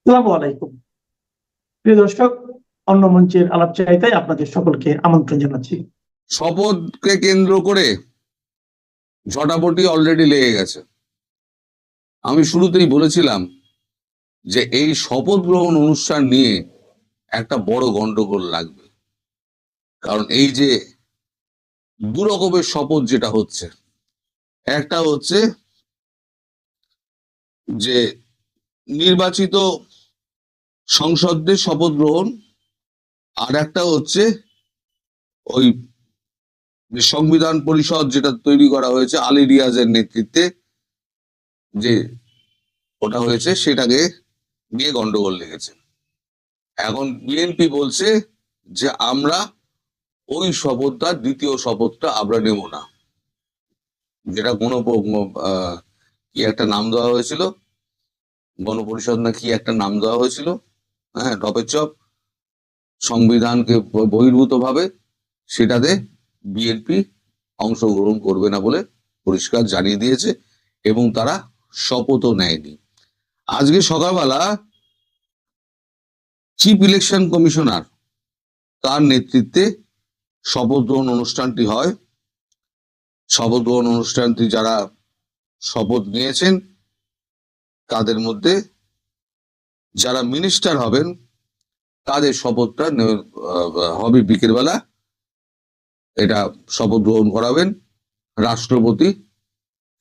আসসালামু আলাইকুম। প্রিয় দর্শক, অন্য মঞ্চের আলাপচারিতায় আপনাদের সকলকে আমন্ত্রণ জানাচ্ছি। শপথকে কেন্দ্র করে ঝটাপটি অলরেডি লেগে গেছে। আমি শুরুতেই বলেছিলাম যে এই শপথ গ্রহণ অনুষ্ঠান নিয়ে একটা বড় গন্ডগোল লাগবে, কারণ এই যে দু রকমের শপথ যেটা হচ্ছে, একটা হচ্ছে যে নির্বাচিত সংসদদের শপথ গ্রহণ, আর একটা হচ্ছে ওই যে সংবিধান পরিষদ যেটা তৈরি করা হয়েছে আলী রিয়াজের নেতৃত্বে, যে ওটা হয়েছে সেটাকে নিয়ে গন্ডগোল লেগেছে। এখন বিএনপি বলছে যে আমরা ওই শপথটা, দ্বিতীয় শপথটা আমরা নেব না, যেটা কি একটা নাম দেওয়া হয়েছিল, গণপরিষদ না কি একটা নাম দেওয়া হয়েছিল, হ্যাঁ, টপের চপ, সংবিধানকে বহির্ভূত ভাবে, সেটাতে বিএনপি অংশগ্রহণ করবে না বলে পরিষ্কার জানিয়ে দিয়েছে, এবং তারা শপথও নেয়নি। আজকে সকালবেলা চিফ ইলেকশন কমিশনার তার নেতৃত্বে শপথ গ্রহণ অনুষ্ঠানটি হয়। শপথ গ্রহণ অনুষ্ঠানটি যারা শপথ নিয়েছেন তাদের মধ্যে যারা মিনিস্টার হবেন তাদের শপথটা হবে বিকেলবেলা। এটা শপথ গ্রহণ করাবেন রাষ্ট্রপতি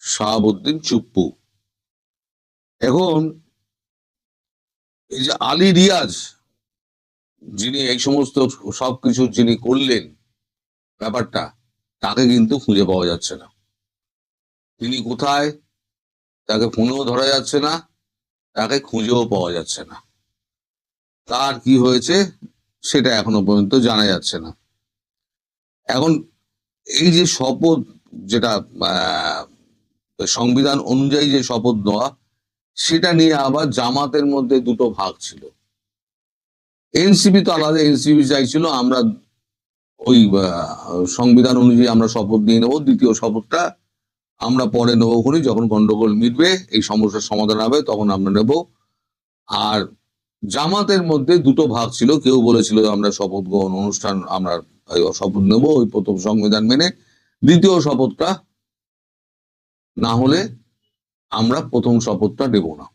শাহাবুদ্দিন চুপ্পু। এখন এই যে আলী রিয়াজ, যিনি এই সমস্ত সবকিছু যিনি করলেন ব্যাপারটা, তাকে কিন্তু খুঁজে পাওয়া যাচ্ছে না। তিনি কোথায়, তাকে ফোনেও ধরা যাচ্ছে না, তাকে খুঁজেও পাওয়া যাচ্ছে না। তার কি হয়েছে সেটা এখনো পর্যন্ত জানা যাচ্ছে না। এখন এই যে শপথ, যেটা সংবিধান অনুযায়ী যে শপথ নেওয়া, সেটা নিয়ে আবার জামাতের মধ্যে দুটো ভাগ ছিল। এনসিপি তো আলাদা, এনসিপি চাইছিল আমরা ওই সংবিধান অনুযায়ী আমরা শপথ নিয়ে নেবো, দ্বিতীয় শপথটা আমরা পরে নেবো, যখন গন্ডগোল মিটবে, এই সমস্যার সমাধান হবে, তখন আমরা নেব। আর জামাতের মধ্যে দুটো ভাগ ছিল, কেউ বলেছিল আমরা শপথ গ্রহণ অনুষ্ঠান আমরা শপথ নেব ওই প্রথম সংবিধান মেনে, দ্বিতীয় শপথটা না হলে আমরা প্রথম শপথটা নেব না।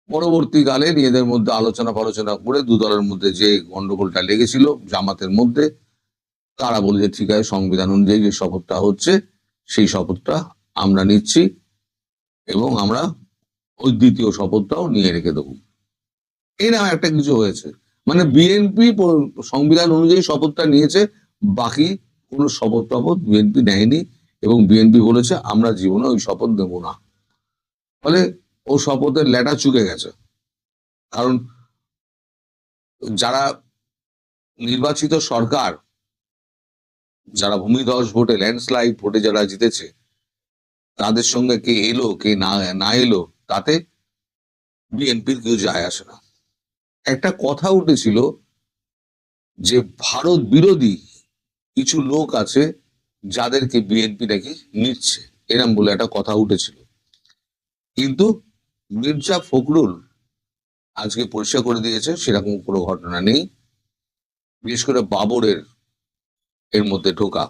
পরবর্তীকালে নিজেদের মধ্যে আলোচনা করে দু দলের মধ্যে যে গন্ডগোলটা লেগেছিল জামাতের মধ্যে, তারা বলে যে ঠিক আছে, সংবিধান অনুযায়ী যে শপথটা হচ্ছে সেই শপথটা আমরা নিচ্ছি, এবং আমরা ওই দ্বিতীয় শপথটাও নিয়ে রেখে দেবো। এরকম একটা কিছু হয়েছে, মানে বিএনপি সংবিধান অনুযায়ী শপথটা নিয়েছে, বাকি কোনো শপথ টপথ বিএনপি নেয়নি, এবং বিএনপি বলেছে আমরা জীবনে ওই শপথ নেব না। ফলে ও শপথের লেটা চুকে গেছে। কারণ যারা নির্বাচিত সরকার, যারা ভূমিধস ভোটে, ল্যান্ডস্লাইড ভোটে যারা জিতেছে, তাদের সঙ্গে কে এলো কে না এলো তাতে বিএনপির কেউ যায় আসে না। একটা কথা উঠেছিল যে ভারত বিরোধী কিছু লোক আছে যাদেরকে বিএনপি নাকি নিচ্ছে, এরম বলে একটা কথা উঠেছিল। কিন্তু মির্জা ফখরুল আজকে পরিষ্কার করে দিয়েছে সেরকম কোনো ঘটনা নেই। বিশেষ করে বাবরের এর মধ্যে ঢোকা,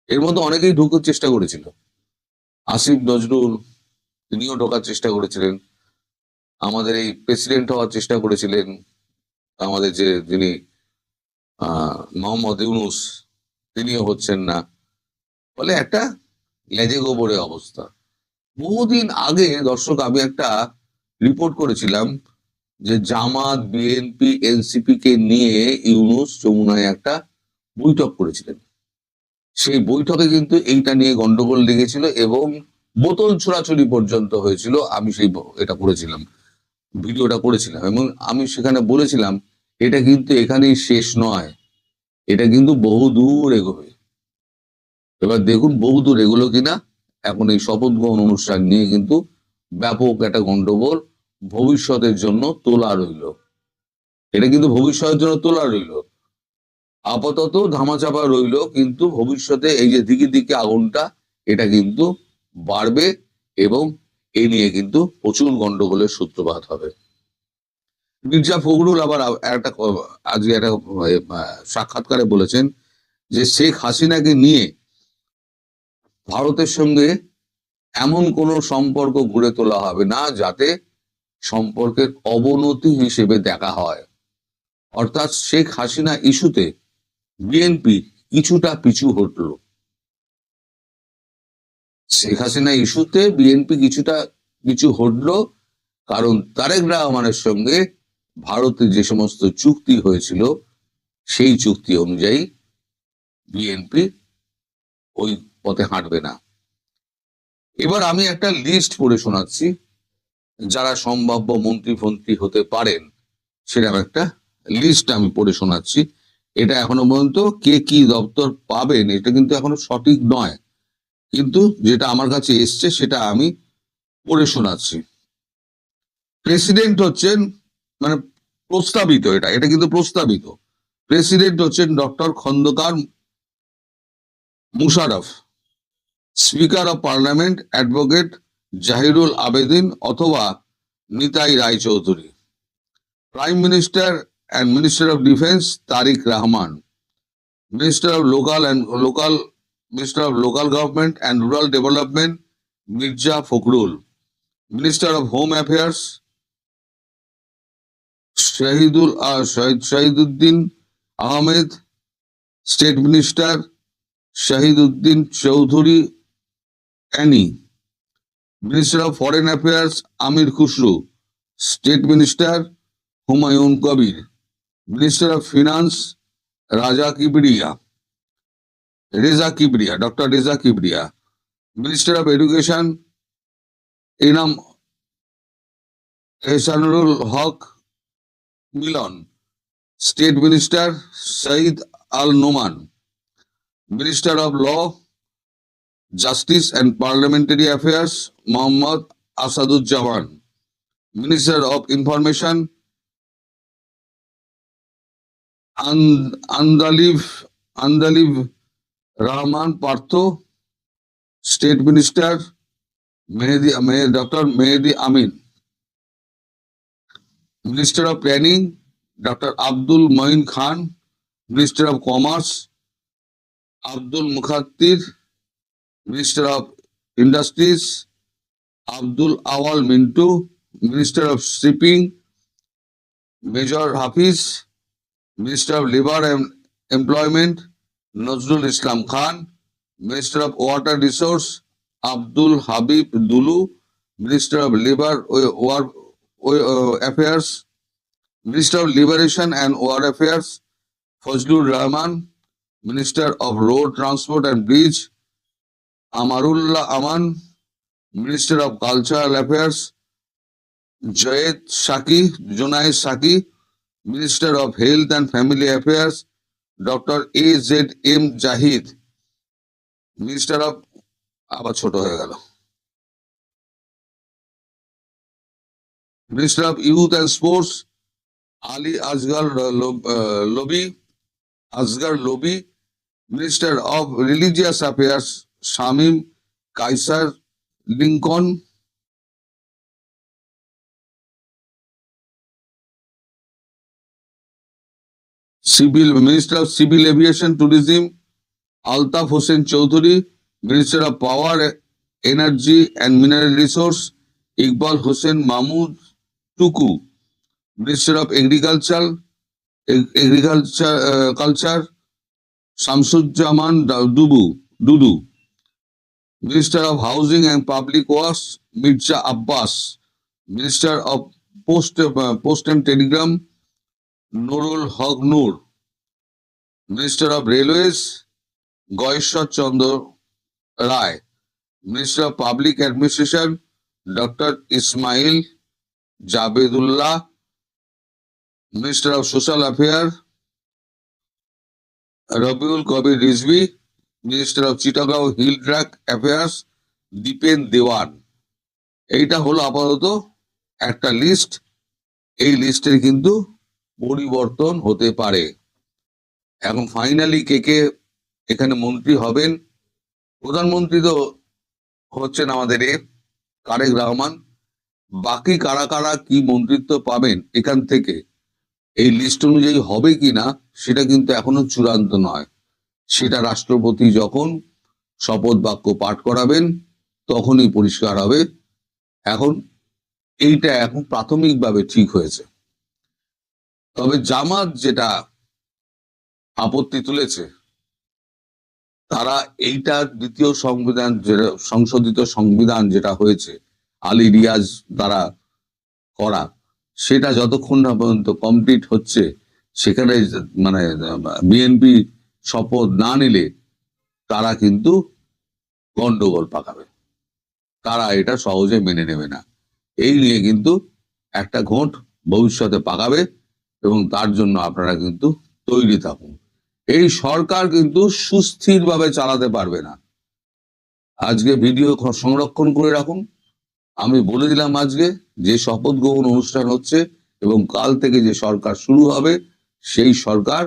এর মধ্যে অনেকেই ঢোকার চেষ্টা করেছিল। আসিফ নজরুল তিনিও ঢোকার চেষ্টা করেছিলেন, আমাদের এই প্রেসিডেন্ট হওয়ার চেষ্টা করেছিলেন, আমাদের যে যিনি মোহাম্মদ ইউনুস, তিনিও হচ্ছেন না। ফলে একটা লেজে গোবরে অবস্থা। বহুদিন আগে দর্শক আমি একটা রিপোর্ট করেছিলাম যে জামাত, বিএনপি, এনসিপি কে নিয়ে ইউনুস যমুনায় একটা বৈঠক করেছিলেন। সেই বৈঠকে কিন্তু এইটা নিয়ে গন্ডগোল লেগেছিল এবং বোতল ছোড়াছুড়ি পর্যন্ত হয়েছিল। আমি এটা করেছিলাম, ভিডিওটা করেছিলাম, এবং আমি সেখানে বলেছিলাম এটা কিন্তু এখানেই শেষ নয়, এটা কিন্তু বহুদূর এগোবে। এবার দেখুন বহুদূর এগুলো কিনা। এখন এই শপথ গ্রহণ অনুষ্ঠান নিয়ে কিন্তু ব্যাপক একটা গন্ডগোল ভবিষ্যতের জন্য তোলা রইল। এটা কিন্তু ভবিষ্যতের জন্য তোলা রইল, আপাতত ধামাচাপা রইল, কিন্তু ভবিষ্যতে এই যে দিকে দিকে আগুনটা, এটা কিন্তু বাড়বে, এবং এ নিয়ে কিন্তু প্রচুর গন্ডগোলের সূত্রপাত হবে। মির্জা ফখরুল আবার আজকে একটা সাক্ষাৎকারে বলেছেন যে শেখ হাসিনাকে নিয়ে ভারতের সঙ্গে এমন কোনো সম্পর্ক গড়ে তোলা হবে না যাতে সম্পর্কের অবনতি হিসেবে দেখা হয়। অর্থাৎ শেখ হাসিনা ইস্যুতে বিএনপি কিছুটা পিছু হটল। শেখ হাসিনা ইস্যুতে বিএনপি কিছুটা পিছু হটল, কারণ তারেক রহমানের সঙ্গে ভারতের যে সমস্ত চুক্তি হয়েছিল সেই চুক্তি অনুযায়ী বিএনপি ওই পথে হাঁটবে না। এবার আমি একটা লিস্ট পড়ে শোনাচ্ছি যারা সম্ভাব্য মন্ত্রী ফন্ত্রী হতে পারেন, সেরকম একটা লিস্ট আমি পড়ে শোনাচ্ছি। এটা এখনো পর্যন্ত কে কি দপ্তর পাবেন এটা কিন্তু এখনো সঠিক নয়, কিন্তু যেটা আমার কাছে এসছে সেটা আমি পড়ে শোনাচ্ছি। প্রেসিডেন্ট হচ্ছেন, মানে প্রস্তাবিত, এটা কিন্তু প্রস্তাবিত। প্রেসিডেন্ট হচ্ছেন doctor Khandaker Mosharraf. Speaker of parliament advocate Jahirul Abedin অথবা Nitai Roychowdhury. Prime minister and minister of defence Tarique Rahman. Minister of local government and rural development Mirza Fakhrul. Minister of home affairs Shahiduddin Ahmed. State minister Shahiduddin Chowdhury Annie. Minister of foreign affairs Amir Khasru. State minister Humayun Kabir. Minister of finance doctor Reza Kibria. Minister of education Inam Ehsanul Haque Milon. State minister Saeed Al Noman. Minister of law, justice and parliamentary affairs Mohammad Asaduzzaman. Minister of information Andaleeb Rahman Partho. State minister doctor Mehedi Amin. Minister of planning doctor Abdul Moyeen Khan. Minister of commerce Abdul Mukhattir. Minister of industries Abdul Awal Mintoo. Minister of shipping major Hafiz. Minister of labour and employment Nazrul Islam Khan. Minister of water resource Abdul Habib Dulu. Minister of labour affairs, minister of liberation and war affairs Fazlur Rahman. Minister of road transport and bridge Amarullah Aman. Minister of cultural affairs Zonayed Saki. Minister of health and family affairs doctor AZM Zahid. Minister of, আবার ছোট হয়ে গেল, minister of youth and sports Ali Asgar Lobi. Minister of religious affairs Shamim Kaiser Lincoln. Minister of civil aviation tourism Altaf Hossain Chowdhury. Minister of power energy and mineral resource Iqbal Hasan Mahmud Tuku. Minister of agriculture Shamsuzzaman Dudu. Minister of housing and public works Mirza Abbas. Minister of post and telegram Nurul Haque Nur. Minister of railways Gayeshwar Chandra Roy. Minister of public administration doctor Ismail Jabiullah. Minister of social affair Rabiul Kabir Rizvi. Minister of Chittagong hill track affairs Dipen Dewan. এইটা হলো আপাতত একটা list. এই লিস্টের কিন্তু পরিবর্তন হতে পারে। এখন ফাইনালি কে এখানে মন্ত্রী হবেন, প্রধানমন্ত্রী তো হচ্ছেন আমাদের তারেক রহমান, বাকি কারা কারা কি মন্ত্রিত্ব পাবেন এখান থেকে এই লিস্ট অনুযায়ী হবে কিনা সেটা কিন্তু এখনো চূড়ান্ত নয়। সেটা রাষ্ট্রপতি যখন শপথ বাক্য পাঠ করাবেন তখনই পরিষ্কার হবে। এখন এইটা এখন প্রাথমিকভাবে ঠিক হয়েছে। তবে জামাত যেটা আপত্তি তুলেছে, তারা এইটা দ্বিতীয় সংবিধান সংশোধিত সংবিধান যেটা হয়েছে আলী রিয়াজ দ্বারা করা, সেটা যতক্ষণ না পর্যন্ত কমপ্লিট হচ্ছে, সেখানে মানে বিএনপি শপথ না নিলে তারা কিন্তু গন্ডগোল পাকাবে, তারা এটা সহজে মেনে নেবে না। এই নিয়ে কিন্তু একটা ঘোট ভবিষ্যতে পাকাবে এবং তার জন্য আপনারা কিন্তু তৈরি থাকুন। এই সরকার কিন্তু সুস্থিরভাবে চালাতে পারবে না। আজকে ভিডিও সংরক্ষণ করে রাখুন। আমি বলে দিলাম আজকে যে শপথ গ্রহণ অনুষ্ঠান হচ্ছে এবং কাল থেকে যে সরকার শুরু হবে, সেই সরকার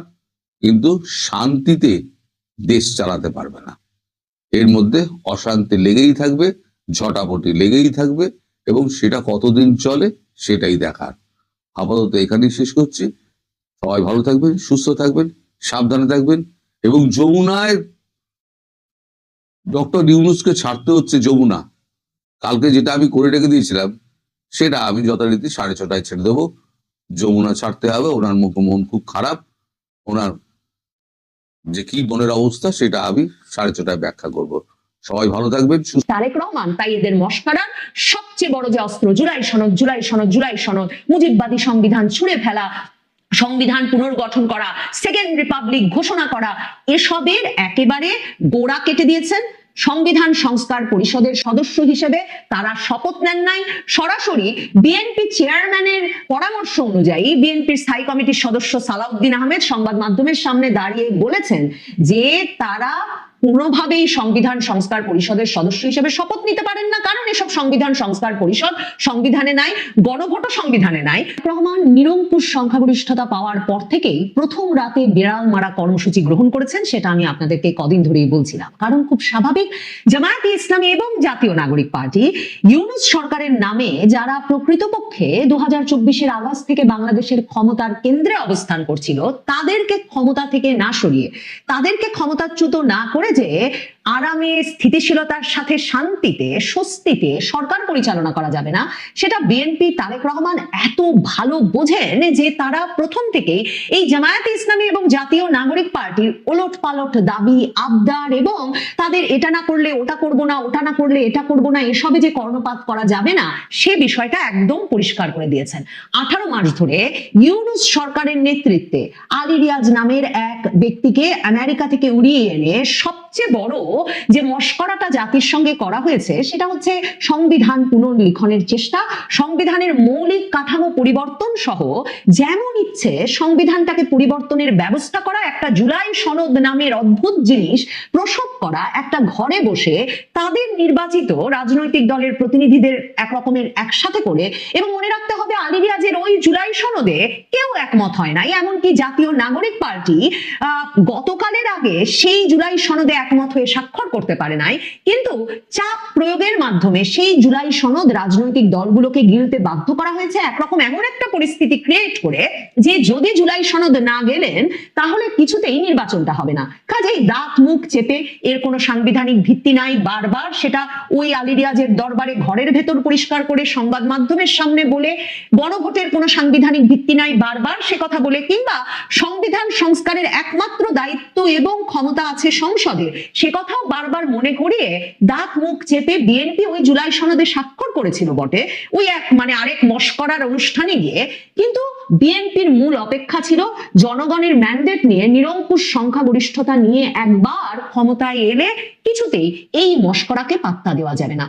কিন্তু শান্তিতে দেশ চালাতে পারবে না। এর মধ্যে অশান্তি লেগেই থাকবে, ঝটাপটি লেগেই থাকবে এবং সেটা কতদিন চলে সেটাই দেখার। আপাতত এখানেই শেষ করছি। সবাই ভালো থাকবেন, সুস্থ থাকবেন, সাবধানে থাকবেন এবং যমুনায় ডক্টর ইউনূসকে ছাড়তে হচ্ছে। যমুনা কালকে যেটা আমি করে রেখে দিয়েছিলাম সেটা আমি যথারীতি 6:30 ছেড়ে দেবো। যমুনা ছাড়তে হবে, ওনার মন খুব খারাপ, ওনার যে কি মনের অবস্থা সেটা আমি 6:30 ব্যাখ্যা করব। সবাই ভালো থাকবেন। তারেক রহমান তাই এদের মস্করার সবচেয়ে বড় যে অস্ত্র, জুলাই সনদ, জুলাই সনদ, জুলাই সনদ, মুজিববাদী সংবিধান ছুঁড়ে ফেলা, সংবিধান পুনর্গঠন করা, সেকেন্ড রিপাবলিক ঘোষণা করা, এসবের একেবারে গোড়া কেটে দিয়েছেন। সংবিধান সংস্কার পরিষদের সদস্য হিসেবে তারা শপথ নেন নাই, সরাসরি বিএনপি চেয়ারম্যানের পরামর্শ অনুযায়ী বিএনপির স্থায়ী কমিটির সদস্য সালাউদ্দিন আহমেদ সংবাদ মাধ্যমের সামনে দাঁড়িয়ে বলেছেন যে তারা কোনোভাবেই সংবিধান সংস্কার পরিষদের সদস্য হিসেবে শপথ নিতে পারেন না, কারণ এসব সংবিধান সংস্কার পরিষদ সংবিধানে নাই, গণভোটও সংবিধানে নাই। রহমান নিরঙ্কুশ সংখ্যাগরিষ্ঠতা পাওয়ার পর থেকেই প্রথম রাতে বিড়াল মারা কর্মসূচি গ্রহণ করেছেন, সেটা আমি আপনাদেরকে কদিন ধরেই বলছিলাম। কারণ খুব স্বাভাবিক, জামায়াতে ইসলামী এবং জাতীয় নাগরিক পার্টি ইউনূস সরকারের নামে যারা প্রকৃতপক্ষে 2024-এর আগস্ট থেকে বাংলাদেশের ক্ষমতার কেন্দ্রে অবস্থান করছিল, তাদেরকে ক্ষমতা থেকে না সরিয়ে, তাদেরকে ক্ষমতাচ্যুত না করে যে আরামে স্থিতিশীলতার সাথে শান্তিতে স্বস্তিতে সরকার পরিচালনা করা যাবে না, সেটা বিএনপি তারেক রহমান এত ভালো বোঝেন যে তারা প্রথম থেকেই এই জামায়াতে ইসলামী এবং জাতীয় নাগরিক পার্টির ওলট পালট দাবি আবদার এবং তাদের এটা না করলে ওটা করব না, ওটা না করলে এটা করব না, এসবে যে কর্ণপাত করা যাবে না সে বিষয়টা একদম পরিষ্কার করে দিয়েছেন। 18 মাস ধরে ইউনূস সরকারের নেতৃত্বে আলী রিয়াজ নামের এক ব্যক্তিকে আমেরিকা থেকে উড়িয়ে এনে সবচেয়ে বড় যে মস্করাটা জাতির সঙ্গে করা হয়েছে সেটা হচ্ছে সংবিধান পুনর্লিখনের চেষ্টা, সংবিধানের মৌলিক কাঠামো পরিবর্তন সহ যেমন ইচ্ছে সংবিধানটাকে পরিবর্তনের ব্যবস্থা করা, একটা জুলাই সনদ নামের অদ্ভুত জিনিস প্রসব করা, একটা ঘরে বসে তাদের নির্বাচিত রাজনৈতিক দলের প্রতিনিধিদের একরকমের একসাথে করে। এবং মনে রাখতে হবে আলী রিয়াজের ওই জুলাই সনদে কেউ একমত হয় নাই, এমনকি জাতীয় নাগরিক পার্টি গতকালের আগে সেই জুলাই সনদে একমত হয়ে স্বাক্ষর করতে পারে নাই, কিন্তু চাপ প্রয়োগের মাধ্যমে সেই জুলাই সনদ রাজনৈতিক দলগুলোকে গিলতে বাধ্য করা হয়েছে, একরকম এমন একটা পরিস্থিতি ক্রিয়েট করে যে যদি জুলাই সনদ না গেলেন তাহলে কিছুতেই নির্বাচনটা হবে না। কাজেই দাঁত মুখ চেপে এর কোনো সাংবিধানিক ভিত্তি নাই, বারবার সেটা ওই আলী রিয়াজের দরবারে ঘরের ভেতর পরিষ্কার করে সংবাদ মাধ্যমের সামনে বলে, গণভোটের কোনো সাংবিধানিক ভিত্তি নাই বারবার সে কথা বলে, কিংবা সংবিধান সংস্কারের একমাত্র দায়িত্ব এবং ক্ষমতা আছে সংসদে সে কথাও বারবার মনে করিয়ে দাঁত মুখ চেপে বিএনপি ওই জুলাই সনদে স্বাক্ষর করেছিল বটে, ওই এক মানে আরেক মস্করার অনুষ্ঠানে গিয়ে, কিন্তু বিএনপির মূল অপেক্ষা ছিল জনগণের ম্যান্ডেট নিয়ে নিরঙ্কুশ সংখ্যাগরিষ্ঠতা নিয়ে একবার ক্ষমতায় এলে কিছুতেই এই মস্করাকে পাত্তা দেওয়া যাবে না।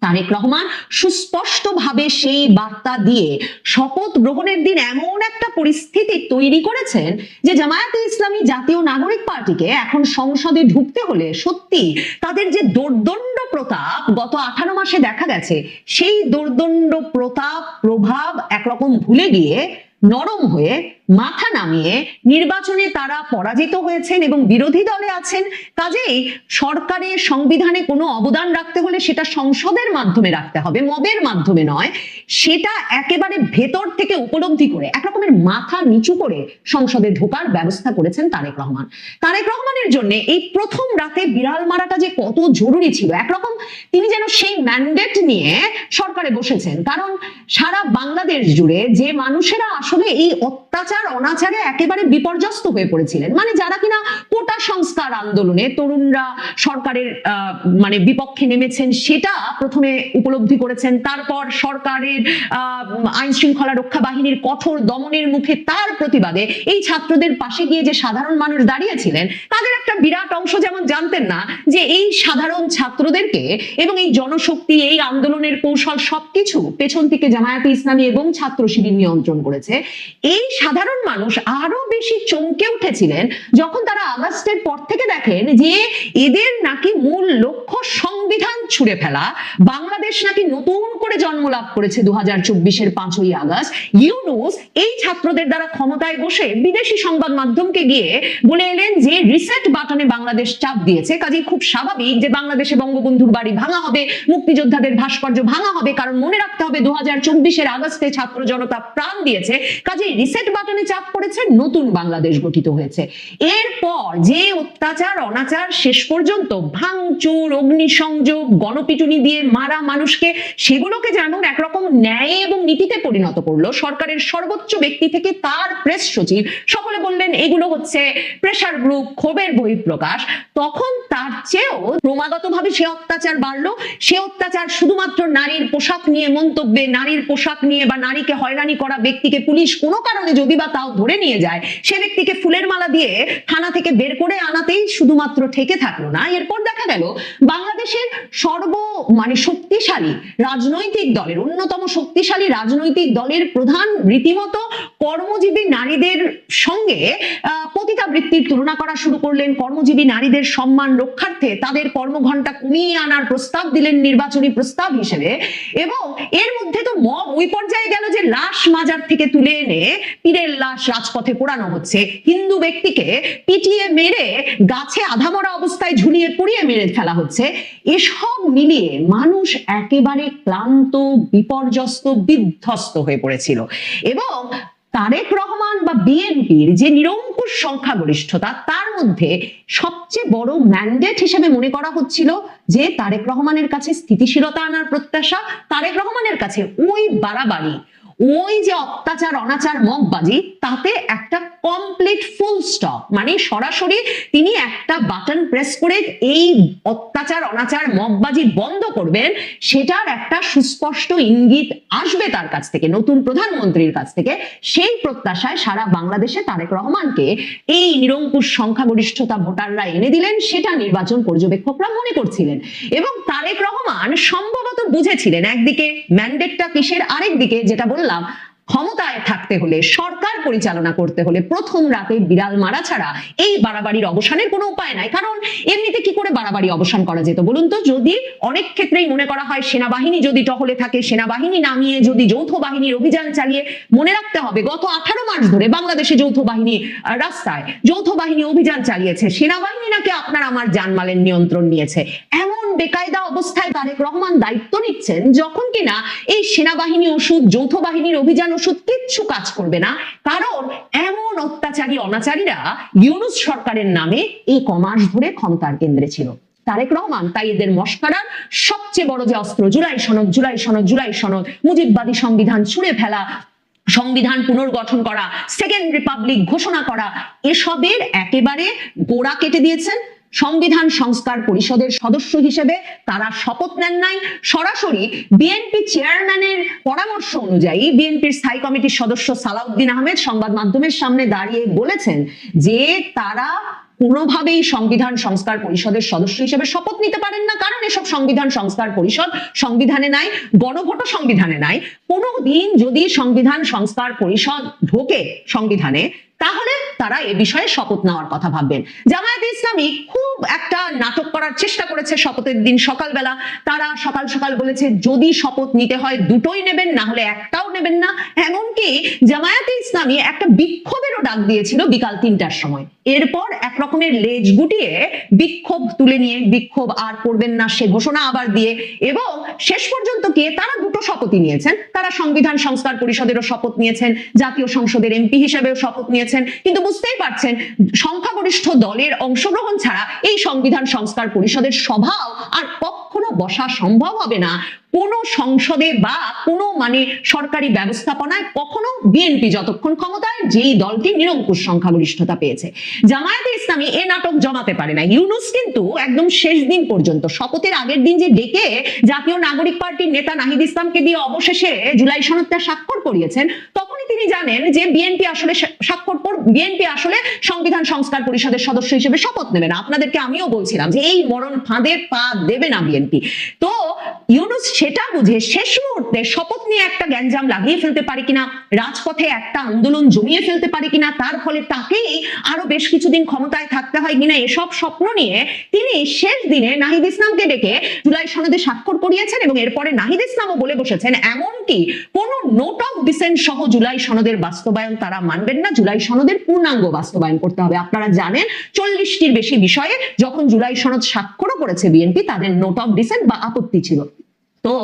তারেক রহমান সুস্পষ্টভাবে সেই বার্তা দিয়ে শপথ গ্রহণের দিন এমন একটা পরিস্থিতি তৈরি করেছেন যে জামায়াতে ইসলামী জাতীয় নাগরিক পার্টিকে এখন সংসদে ঢুকতে হলে সত্যি তাদের যে দোর্দণ্ড প্রতাপ গত 18 মাসে দেখা গেছে, সেই দোর্দণ্ড প্রতাপ প্রভাব একরকম ভুলে গিয়ে নরম হয়ে মাথা নামিয়ে নির্বাচনে তারা পরাজিত হয়েছেন এবং বিরোধী দলে আছেন। কাজেই সরকারের সংবিধানে কোনো অবদান রাখতে হলে সেটা সংসদের মাধ্যমে রাখতে হবে, মবের মাধ্যমে নয়। সেটা একেবারে ভেতর থেকে উপলব্ধি করে এক রকমের মাথা নিচু করে সংসদে ঢোকার ব্যবস্থা করেছেন তারেক রহমান। তারেক রহমানের জন্য এই প্রথম রাতে বিড়াল মারাটা যে কত জরুরি ছিল, একরকম তিনি যেন সেই ম্যান্ডেট নিয়ে সরকারে বসেছেন। কারণ সারা বাংলাদেশ জুড়ে যে মানুষেরা আসলে এই অত্যাচার অনাচারে একেবারে বিপর্যস্ত হয়ে পড়েছিলেন, মানে যারা কিনা কোটা সংস্কার আন্দোলনে তরুণরা সরকারের মানে বিপক্ষে নেমেছেন, সেটা প্রথমে উপলব্ধি করেছেন। তারপর সরকারের আইন শৃঙ্খলা রক্ষা বাহিনীর কঠোর দমনের মুখে তার প্রতিবাদে এই ছাত্রদের পাশে গিয়ে যে সাধারণ মানুষ দাঁড়িয়েছিলেন, তাদের একটা বিরাট অংশ যেমন জানতেন না যে এই সাধারণ ছাত্রদেরকে এবং এই জনশক্তি, এই আন্দোলনের কৌশল সবকিছু পেছন থেকে জামায়াতে ইসলামী এবং ছাত্র শিবির নিয়ন্ত্রণ করেছে। এই সাধারণ মানুষ আরো বেশি চমকে উঠেছিলেন যখন তারা আগস্টের পর থেকে দেখেন যে এদের নাকি মূল লক্ষ্য সংবিধান ছুঁড়ে ফেলা। বাংলাদেশ নাকি নতুন করে জন্ম লাভ করেছে 2024-এর 5ই আগস্ট। ইউনূস এই ছাত্রদের দ্বারা ক্ষমতায় বসে বিদেশি সংবাদ মাধ্যমকে গিয়ে বলে এলেন যে রিসেট বাটনে বাংলাদেশ চাপ দিয়েছে, কাজেই খুব স্বাভাবিক যে বাংলাদেশে বঙ্গবন্ধুর বাড়ি ভাঙা হবে, মুক্তিযোদ্ধাদের ভাস্কর্য ভাঙা হবে। কারণ মনে রাখতে হবে 2024-এর আগস্টে ছাত্র জনতা প্রাণ দিয়েছে, কাজেই রিসেট বাটনে চাপ পড়েছে, নতুন বাংলাদেশ গঠিত হয়েছে। এরপর যে অত্যাচার অনাচার, শেষ পর্যন্ত ভাঙচুর, অগ্নিসংযোগ, গণপিটুনি দিয়ে মারা মানুষকে, সেগুলোকে যেমন একরকম ন্যায় এবং নীতিতে পরিণত করলো সরকারের সর্বোচ্চ ব্যক্তি থেকে তার প্রেস সচিব, সকলে বললেন এগুলো হচ্ছে প্রেসার গ্রুপ, ক্ষোভের বহিঃপ্রকাশ। তখন তার চেয়েও ক্রমাগতভাবে সে অত্যাচার বাড়লো। সে অত্যাচার শুধুমাত্র নারীর পোশাক নিয়ে মন্তব্যে, নারীর পোশাক নিয়ে বা নারীকে হয়রানি করা ব্যক্তিকে পুলিশ কোনো কারণে যদি বা তাও ধরে নিয়ে যায়, সে ব্যক্তিকে ফুলের মালা দিয়ে থানা থেকে বের করে আনাতেই শুধুমাত্র ঠেকে থাকলো না। এরপর দেখা গেল বাংলাদেশের শক্তিশালী রাজনৈতিক দলের, অন্যতম শক্তিশালী রাজনৈতিক দলের প্রধান রীতিমতো কর্মজীবী নারীদের সঙ্গে পতিতাবৃত্তির তুলনা করা শুরু করলেন। কর্মজীবী নারীদের সম্মান রক্ষার্থে তাদের কর্মঘণ্টা কমিয়ে আনার প্রস্তাব দিলেন নির্বাচনী প্রস্তাব হিসেবে। এবং এর মধ্যে তো মব ওই পর্যায়ে গেল যে লাশ মাজার থেকে তুলে এনে পীরের লাশ রাজপথে পোড়ানো হচ্ছে, হিন্দু ব্যক্তিকে পিটিয়ে মেরে গাছে আধামরা অবস্থায় ঝুলিয়ে পুড়িয়ে মেরে ফেলা হচ্ছে। এসব মিলিয়ে মানুষ একেবারে ক্লান্ত, বিপর্যস্ত, বিধ্বস্ত হয়ে পড়েছিল। এবং তারেক রহমান বা বিএনপির যে নিরঙ্কুশ সংখ্যাগরিষ্ঠতা, তার মধ্যে সবচেয়ে বড় ম্যান্ডেট হিসেবে মনে করা হচ্ছিল যে তারেক রহমানের কাছে স্থিতিশীলতা আনার প্রত্যাশা, তারেক রহমানের কাছে ওই বাড়াবাড়ি, ওই যে অত্যাচার অনাচার মগবাজি, তাতে একটা কমপ্লিট ফুল স্টপ, মানে সরাসরি তিনি একটা বাটন প্রেস করে এই অত্যাচার অনাচার মগবাজি বন্ধ করবেন, সেটার একটা সুস্পষ্ট ইঙ্গিত আসবে তার কাছ থেকে, নতুন প্রধানমন্ত্রীর কাছ থেকে। সেই প্রত্যাশায় সারা বাংলাদেশে তারেক রহমানকে এই নিরঙ্কুশ সংখ্যাগরিষ্ঠতা ভোটাররা এনে দিলেন, সেটা নির্বাচন পর্যবেক্ষকরা মনে করছিলেন। এবং তারেক রহমান সম্ভবত বুঝেছিলেন একদিকে ম্যান্ডেটটা কিসের, আরেক দিকে যেটা বললাম, ক্ষমতায় থাকতে হলে, সরকার পরিচালনা করতে হলে প্রথম রাতে বিড়াল মারা ছাড়া এই বাড়াবাড়ির অবসানের কোনো উপায় নাই। কারণ এমনিতে কি করে বাড়াবাড়ি অবসান করা যেত বলুন তো? যদি অনেক ক্ষেত্রেই মনে করা হয় সেনাবাহিনী যদি টহলে থাকে, সেনাবাহিনী নামিয়ে যদি যৌথ বাহিনীর অভিযান চালিয়ে, মনে রাখতে হবে গত 18 মাস ধরে বাংলাদেশে যৌথ বাহিনী রাস্তায় যৌথ বাহিনী অভিযান চালিয়েছে, সেনাবাহিনী নাকি আপনার আমার জানমালের নিয়ন্ত্রণ নিয়েছে। এমন বেকায়দা অবস্থায় তারেক রহমান দায়িত্ব নিচ্ছেন যখন কিনা এই সেনাবাহিনী ওষুধ, যৌথ বাহিনীর অভিযান ওষুধ কিচ্ছু কাজ করবে না। কারণ এমন অত্যাচারী অনাচারীরা ইউনূস সরকারের নামে এই কমাস ধরে ক্ষমতার কেন্দ্রে ছিল। তারেক রহমান তাই এদের মস্কারার সবচেয়ে বড় যে অস্ত্র, জুলাই সনদ, জুলাই সনদ, জুলাই সনদ, মুজিববাদী সংবিধান ছুঁড়ে ফেলা, সংবিধান পুনর্গঠন করা, সেকেন্ড রিপাবলিক ঘোষণা করা, এসবের একেবারে গোড়া কেটে দিয়েছেন। সংবিধান সংস্কার পরিষদের সদস্য হিসেবে তারা শপথ নেন নাই, সরাসরি বিএনপি চেয়ারম্যানের পরামর্শ অনুযায়ী বিএনপির স্থায়ী কমিটির সদস্য সালাউদ্দিন আহমেদ সংবাদ মাধ্যমের সামনে দাঁড়িয়ে বলেছেন যে তারা কোনোভাবেই সংবিধান সংস্কার পরিষদের সদস্য হিসেবে শপথ নিতে পারেন না, কারণ এসব সংবিধান সংস্কার পরিষদ সংবিধানে নাই, গণভোটও সংবিধানে নাই। কোনোদিন যদি সংবিধান সংস্কার পরিষদ ঢোকে সংবিধানে, তাহলে তারা এ বিষয়ে শপথ নেওয়ার কথা ভাববেন। জামায়াতে ইসলামী খুব একটা নাটক করার চেষ্টা করেছে শপথের দিন সকালবেলা। তারা সকাল সকাল বলেছে যদি শপথ নিতে হয় দুটোই নেবেন, না হলে একটাও নেবেন না। এমনকি জামায়াতে ইসলামী একটা বিক্ষোভেরও ডাক দিয়েছিল বিকাল 3টার সময়। এরপর এক রকমের লেজ গুটিয়ে বিক্ষোভ তুলে নিয়ে বিক্ষোভ আর করবেন না সে ঘোষণা আবার দিয়ে, এবং শেষ পর্যন্ত গিয়ে তারা দুটো শপথই নিয়েছেন। তারা সংবিধান সংস্কার পরিষদেরও শপথ নিয়েছেন, জাতীয় সংসদের এমপি হিসেবেও শপথ নিয়েছেন। কিন্তু বুঝতেই পারছেন সংখ্যাগরিষ্ঠ দলের অংশগ্রহণ ছাড়া এই সংবিধান সংস্কার পরিষদের সভাও আর কখনো বসা সম্ভব হবে না। কোন সংসদে বা কোনো সরকারি ব্যবস্থাপনায় কখনো বিএনপি যতক্ষণ ক্ষমতায়, যেই দলটি নিরঙ্কুশ সংখ্যাগরিষ্ঠতা পেয়েছে। জামায়াতে ইসলামী এ নাটক জমাতে পারে না। ইউনূস কিন্তু একদম শেষ দিন পর্যন্ত, শপথের আগের দিন যে ডেকে জাতীয় নাগরিক পার্টির নেতা নাহিদ ইসলামকে দিয়ে অবশেষে জুলাই সনদটা স্বাক্ষর করিয়েছেন, তখনই তিনি জানেন যে বিএনপি আসলে বিএনপি আসলে সংবিধান সংস্কার পরিষদের সদস্য হিসেবে শপথ নেবে না। আপনাদেরকে আমিও বলছিলাম যে এই মরণ ফাঁদে পা দেবে না বিএনপি। তো ইউনূস সেটা বুঝে শেষ মুহূর্তে শপথ নিয়ে একটা গ্যাঞ্জাম লাগিয়ে ফেলতে পারে কিনা, রাজপথে একটা আন্দোলন জমিয়ে ফেলতে পারে কিনা, তার ফলে তাকেই আরো বেশ কিছুদিন ক্ষমতায় থাকতে হয় কিনা, এসব স্বপ্ন নিয়ে তিনি শেষ দিনে নাহিদ ইসলামকে ডেকে জুলাই সনদে স্বাক্ষর করিয়েছেন। এবং এরপরে নাহিদ ইসলামও বলে বসেছেন এমনকি কোন নোট অফ ডিসেন্ট সহ জুলাই সনদের বাস্তবায়ন তারা মানবেন না, জুলাই সনদের পূর্ণাঙ্গ বাস্তবায়ন করতে হবে। আপনারা জানেন 40টির বেশি বিষয়ে যখন জুলাই সনদ স্বাক্ষরও করেছে বিএনপি, তাদের নোট অফ ডিসেন্ট বা আপত্তি ছিল। তো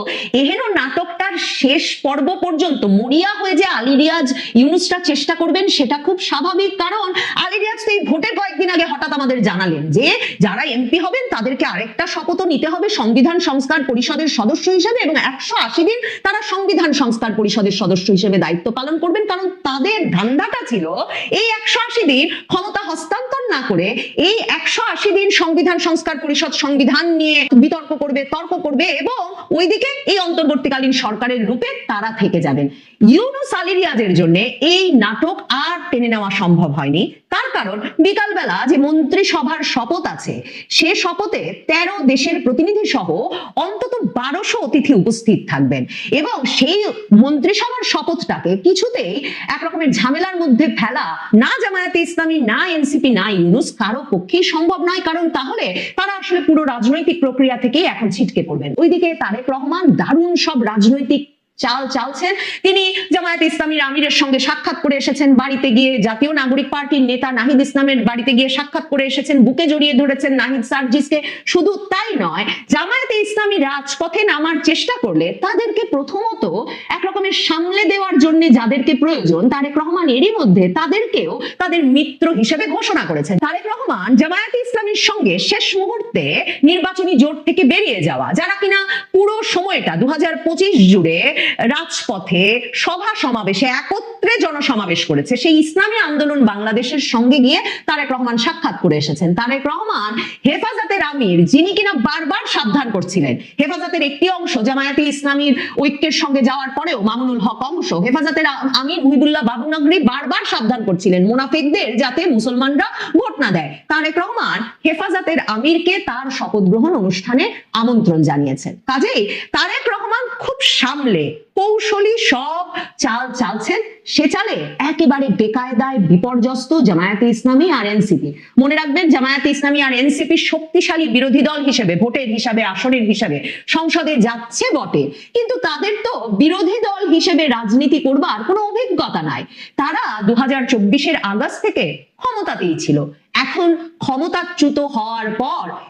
এহেন নাটকটার শেষ পর্ব পর্যন্ত মরিয়া হয়ে যে আলী রিয়াজ ইউনূসটা চেষ্টা করবেন সেটা খুব স্বাভাবিক, কারণ আলী রিয়াজ তো এই ভোটের কয়েকদিন আগে হঠাৎ আমাদের জানালেন যে যারা এমপি হবেন তাদেরকে আরেকটা শপথ নিতে হবে সংবিধান সংস্কার পরিষদের সদস্য হিসেবে, এবং 180 দিন তারা সংবিধান সংস্কার পরিষদের সদস্য হিসেবে দায়িত্ব পালন করবেন। কারণ তাদের ধান্দাটা ছিল এই 180 দিন ক্ষমতা হস্তান্তর না করে এই 180 দিন সংবিধান সংস্কার পরিষদ সংবিধান নিয়ে বিতর্ক করবে, তর্ক করবে, এবং ওইদিকে এই অন্তর্বর্তীকালীন সরকারের রূপে তারা থেকে যাবেন। ইউনূস আলী রিয়াজের জন্য এই নাটক আর টেনে নেওয়া সম্ভব হয়নি। তার কারণ বিকালবেলা যে মন্ত্রিসভার শপথ আছে, সে শপথে 13 দেশের প্রতিনিধি সহ অন্তত 1200 অতিথি উপস্থিত থাকবেন, এবং সেই মন্ত্রিসভার শপথটাকে কিছুতেই একরকমের ঝামেলার মধ্যে ফেলা না জামায়াতে ইসলামী, না এনসিপি, না ইউনূস কারো পক্ষেই সম্ভব নয়। কারণ তাহলে তারা আসলে পুরো রাজনৈতিক প্রক্রিয়া থেকেই এখন ছিটকে পড়বেন। ওইদিকে তারেক রহমান দারুণ সব রাজনৈতিক চাল চালছেন। তিনি জামায়াতে ইসলামীর আমিরের সঙ্গে সাক্ষাৎ করে এসেছেন, বাড়িতে গিয়ে জাতীয় নাগরিক পার্টির নেতা নাহিদ ইসলামের বাড়িতে গিয়ে সাক্ষাৎ করে এসেছেন, বুকে জড়িয়ে ধরেছেন নাহিদ সার্জিসকে। শুধু তাই নয়, জামায়াতে ইসলামী রাজপথে নামার চেষ্টা করলে তাদেরকে প্রথমত একরকমের সামলে দেওয়ার জন্য যাদেরকে প্রয়োজন, তারেক রহমান এরই মধ্যে তাদেরকেও তাদের মিত্র হিসেবে ঘোষণা করেছেন। তারেক রহমান জামায়াতে ইসলামীর সঙ্গে শেষ মুহূর্তে নির্বাচনী জোট থেকে বেরিয়ে যাওয়া, যারা কিনা পুরো সময়টা 2025 জুড়ে রাজপথে সভা সমাবেশে একত্রে জনসমাবেশ করেছে, সেই ইসলামী আন্দোলন বাংলাদেশের সঙ্গে গিয়ে তারেক রহমান সাক্ষাৎ করে এসেছেন। তারেক রহমান হেফাজতের আমির, যিনি কিনা বারবার সাবধান করছিলেন, হেফাজতের একটি অংশ জামায়াতে ইসলামীর ঐক্যের সঙ্গে যাওয়ার পরেও মামুনুল হক অংশ, হেফাজতের আমির মুহিবুল্লাহ বাবুনগরী বারবার সাবধান করছিলেন মুনাফিকদের যাতে মুসলমানরা ভোট না দেয়। তারেক রহমান হেফাজতের আমিরকে তার শপথ গ্রহণ অনুষ্ঠানে আমন্ত্রণ জানিয়েছেন। কাজেই তারেক রহমান খুব সামলে কৌশলী সব চাল চালছেন। সে চালে একেবারে বেকায়দায় বিপর্যস্ত জামায়াতে ইসলামী আর এনসিপি। মনে রাখবেন, জামায়াতে ইসলামী আর এনসিপি শক্তিশালী বিরোধী দল হিসেবে, ভোটের হিসাবে, আসনের হিসাবে সংসদে যাচ্ছে বটে, কিন্তু তাদের তো বিরোধী দল হিসেবে রাজনীতি করবার কোনো অভিজ্ঞতা নাই। তারা 2024-এর আগস্ট থেকে ক্ষমতাতেই ছিল। এখন ক্ষমতাচ্যুত হওয়ার পর